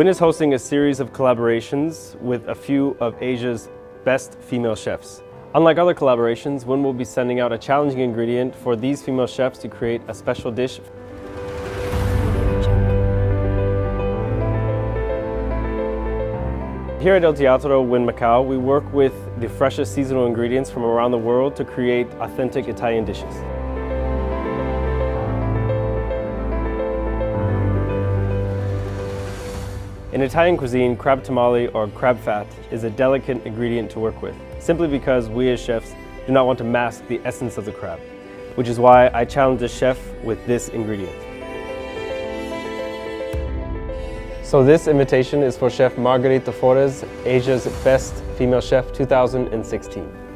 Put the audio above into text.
Wynn is hosting a series of collaborations with a few of Asia's best female chefs. Unlike other collaborations, Wynn will be sending out a challenging ingredient for these female chefs to create a special dish. Here at Teatro, Wynn Macau, we work with the freshest seasonal ingredients from around the world to create authentic Italian dishes. In Italian cuisine, crab tamale or crab fat is a delicate ingredient to work with, simply because we as chefs do not want to mask the essence of the crab, which is why I challenged a chef with this ingredient. So this invitation is for Chef Margarita Forés, Asia's Best Female Chef 2016.